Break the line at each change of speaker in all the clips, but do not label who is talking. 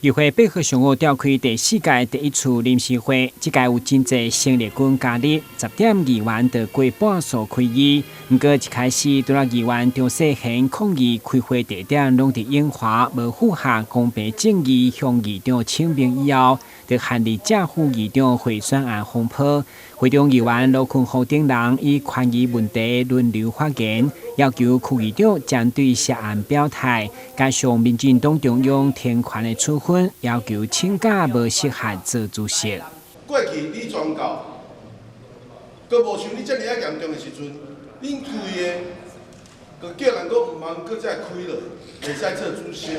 议会配合上午召开第4届第一次临时会，这届有真侪生力军加入，10点议员就过半数开议。不过一开始，除了议员张世贤抗议开会地点拢伫永华，无符合公平正义，向议长请命以后，就限制正副议长贿选案风波。会中议员罗坤浩等人以权益问题轮流发言，要求区议长针对涉案表态，加上民进党中央天权的处分，要求请假无适合做主席。
过去你宣告，阁无像你遮尔啊严重的时阵，恁开的，阁叫人阁毋通阁再开落，袂使做主席。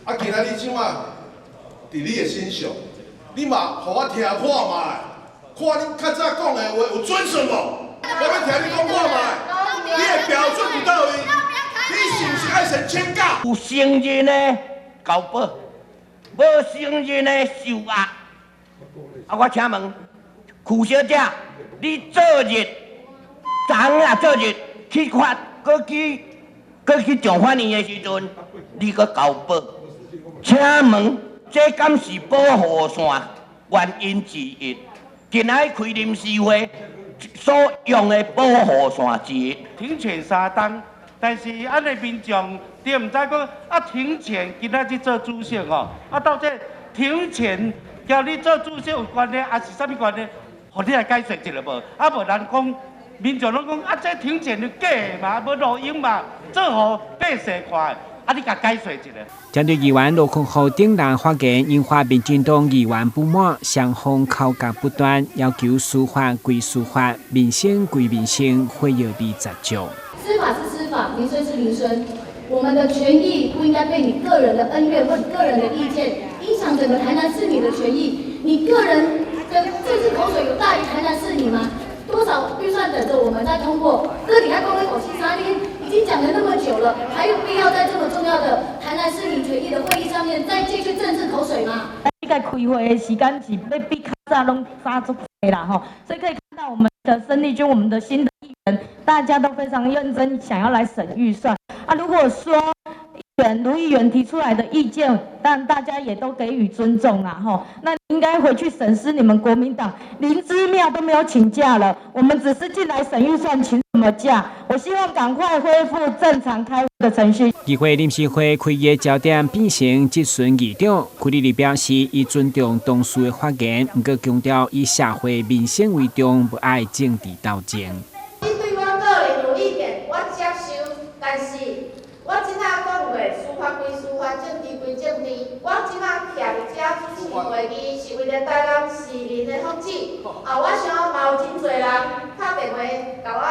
啊，今仔日怎啊？伫你的身上，你嘛互我听看卖。 看你较早讲的话有准顺无？我要听你讲看卖，你的标准伫倒位？你是毋是爱先请假？
有承认的交保，无承认的受压。啊，我请问，曲小姐，你昨日昨啊昨日去发，搁去上法院的时阵，你搁交保？请问，这敢是保护线原因之一？ 今仔开临时会所用的保护线之一，
停权3天，但是咱的民众你唔知讲啊停权今仔去做主席哦，啊到这停权交你做主席有关系，还是啥物关系？互你来解释一下无？啊无人讲民众拢讲啊这停权是假的嘛，无录音嘛，做互百姓看。 啊！你甲解说一下。
针对议员罗坤浩等人发言，引发民进党议员不满，双方口角不断，要求司法归司法，民生归民生，会有理杂种。
司法是司法，民生是民生。我们的权益不应该被你个人的恩怨或个人的意见影响整个台南市民的权益。你个人的政治口水有大于台南市民吗？多少预算等着我们在通过？哥底下公一口气3天。 已经讲了那么久了，还有必要在这么重要的台南市民权益的会议上面再继续政治口水吗？
这个开会的时间是要比较早拢早足多啦吼，所以可以看到我们的生力军、我们的新的议员，大家都非常认真，想要来审预算啊。如果说卢议员提出来的意见，但大家也都给予尊重啦吼。那应该回去审视你们国民党林芝妙都没有请假了，我们只是进来审预算，请什么假？我希望赶快恢复正常开会的程序。
议会临时会开议焦点变成质询议长，区里表示已尊重同事的发言，不过强调以社会民生为重，不爱政治斗争。
你对我个人有意见，我接受，但是我即马讲话，司法归司法，政治归政治。我即马徛伫遮主持会议，是为了台南市民的福祉。我想嘛有真侪人打电话甲我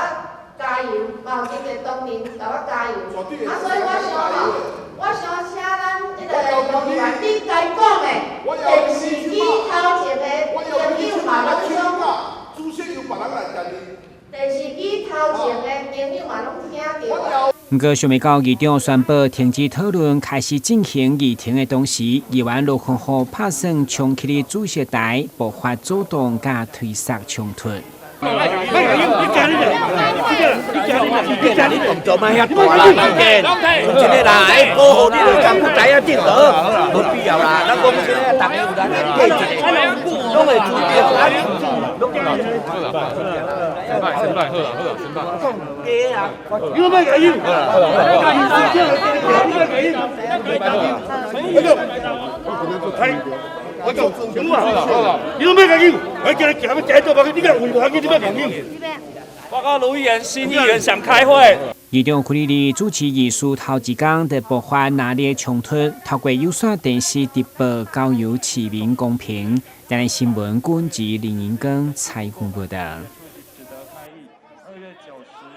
加油，嘛有真侪党民甲我加油。所以我想请咱迄个议员，你该讲的电视机头前的朋友嘛拢讲，
主席由别人来决定。
电视机头前的朋友嘛拢听到。
不过，尚未到议长宣布停止讨论开始进行议庭的同时，议员罗坤浩拍算冲起的主席台，爆发主动加推塞冲突。
你动作嘛遐大啦，意见，真个啦，哎，保护你个干部台啊，顶头，无必要啦。咱讲真个，大家有咱个价值，拢会注意啊。你要咩原因？我讲什么啊？你有咩原因？我叫你行，要做，你个混蛋，你咩原因？
报告卢议员，新议员想开会。
议长区里主持议事头一天就爆发激烈冲突，透过有线电视直播，交由市民公平。台南新闻军及林银光采访报道。